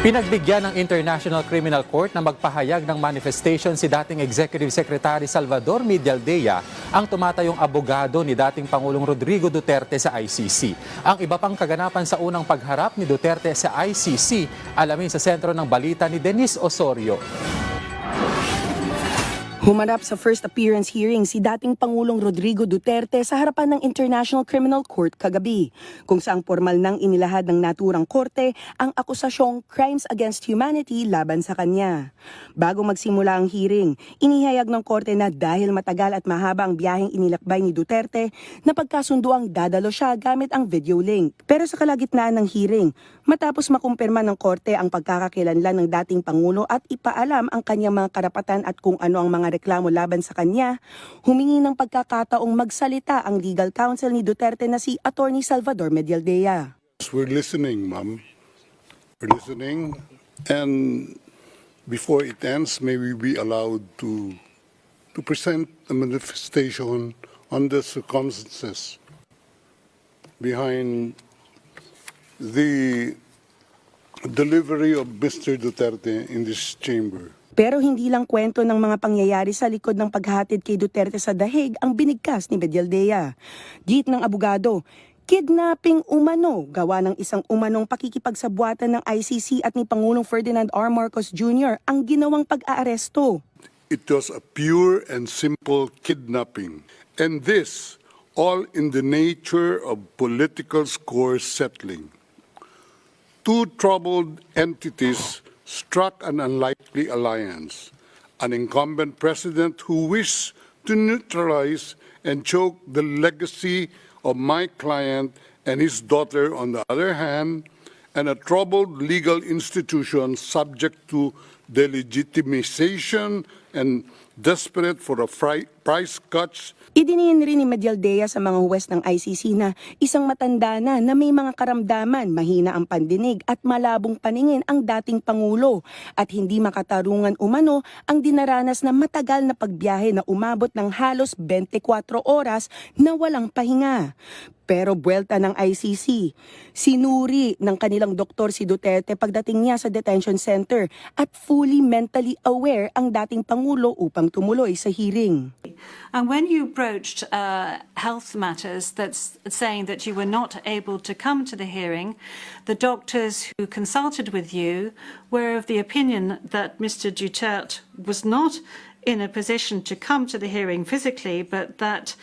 Pinagbigyan ng International Criminal Court na magpahayag ng manifestation si dating Executive Secretary Salvador Medialdea, ang tumatayong abogado ni dating Pangulong Rodrigo Duterte sa ICC. Ang iba pang kaganapan sa unang pagharap ni Duterte sa ICC, alamin sa sentro ng balita ni Denise Osorio. Humarap sa first appearance hearing si dating Pangulong Rodrigo Duterte sa harapan ng International Criminal Court kagabi, kung saang formal nang inilahad ng naturang korte ang akusasyong crimes against humanity laban sa kanya. Bago magsimula ang hearing, inihayag ng korte na dahil matagal at mahaba ang biyaheng inilakbay ni Duterte, napagkasundo ang dadalo siya gamit ang video link. Pero sa kalagitnaan ng hearing, matapos makumpirma ng korte ang pagkakakilanlan ng dating Pangulo at ipaalam ang kanyang mga karapatan at kung ano ang mga reklamo laban sa kanya, humingi ng pagkakataong magsalita ang legal counsel ni Duterte na si Attorney Salvador Medialdea. We're listening, ma'am. We're listening. And before it ends, may we be allowed to present a manifestation on the circumstances behind the delivery of Mr. Duterte in this chamber. Pero hindi lang kwento ng mga pangyayari sa likod ng paghahatid kay Duterte sa dahig ang binigkas ni Medialdea. Git ng abogado, kidnapping umano gawa ng isang umanong pakikipagsabuatan ng ICC at ni Pangulong Ferdinand R. Marcos Jr. ang ginawang pag-aaresto. It was a pure and simple kidnapping. And this, all in the nature of political score settling. Two troubled entities struck an unlikely alliance, an incumbent president who wished to neutralize and choke the legacy of my client and his daughter on the other hand, and a troubled legal institution subject to delegitimization and desperate for a price cuts. Idiniin rin ni Medialdea sa mga huwes ng ICC na isang matanda na may mga karamdaman, mahina ang pandinig at malabong paningin ang dating Pangulo at hindi makatarungan umano ang dinaranas na matagal na pagbiyahe na umabot ng halos 24 oras na walang pahinga. Pero buwelta ng ICC, sinuri ng kanilang doktor si Duterte pagdating niya sa detention center at fully mentally aware ang dating Pangulo upang tumuloy sa hearing. And when you broached health matters, that's saying that you were not able to come to the hearing, the doctors who consulted with you were of the opinion that Mr. Duterte was not in a position to come to the hearing physically, but that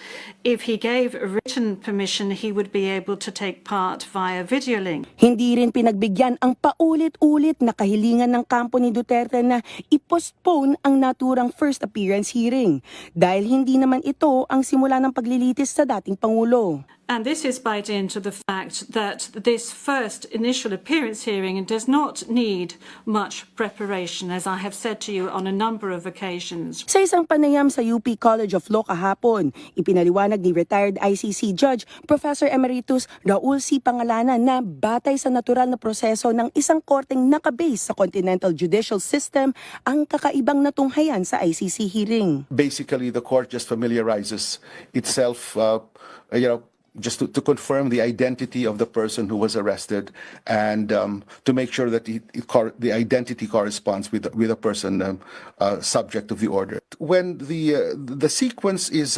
if he gave a written permission, he would be able to take part via video link. Hindi rin pinagbigyan ang paulit-ulit na kahilingan ng kampo ni Duterte na i-postpone ang naturang first appearance hearing dahil hindi naman ito ang simula ng paglilitis sa dating Pangulo. And this is by dint of the fact that this first initial appearance hearing does not need much preparation, as I have said to you on a number of occasions. Sa isang panayam sa UP College of Law kahapon, ipinaliwanag ni retired ICC Judge Professor Emeritus Raul C. Pangalanan na batay sa natural na proseso ng isang korteng nakabase sa continental judicial system ang kakaibang natunghayan sa ICC hearing. Basically, the court just familiarizes itself, just to confirm the identity of the person who was arrested and to make sure that the identity corresponds with the person subject of the order. When the sequence is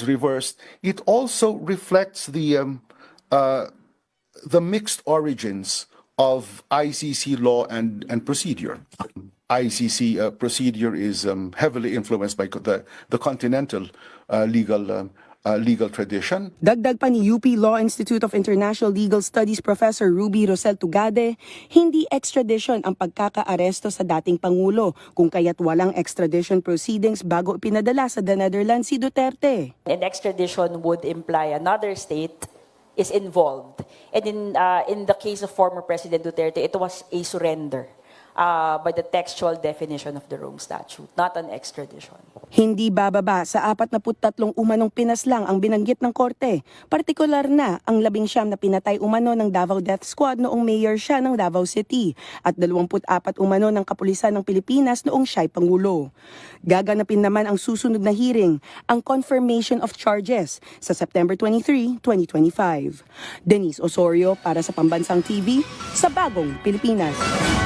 reversed, it also reflects the mixed origins of ICC law and procedure. ICC procedure is heavily influenced by the continental legal tradition. Dagdag pa ni UP Law Institute of International Legal Studies Professor Ruby Rosel Tugade, hindi extradition ang pagkakaaresto sa dating Pangulo, kung kaya't walang extradition proceedings bago pinadala sa the Netherlands si Duterte. An extradition would imply another state is involved. And in the case of former President Duterte, it was a surrender. by the textual definition of the Rome Statute, not an extradition. Hindi bababa sa 43 umanong pinaslang ang binanggit ng korte, partikular na ang 19 na pinatay umano ng Davao Death Squad noong mayor siya ng Davao City at 24 umano ng kapulisan ng Pilipinas noong siya'y Pangulo. Gaganapin naman ang susunod na hearing, ang confirmation of charges sa September 23, 2025. Denise Osorio para sa Pambansang TV sa Bagong Pilipinas.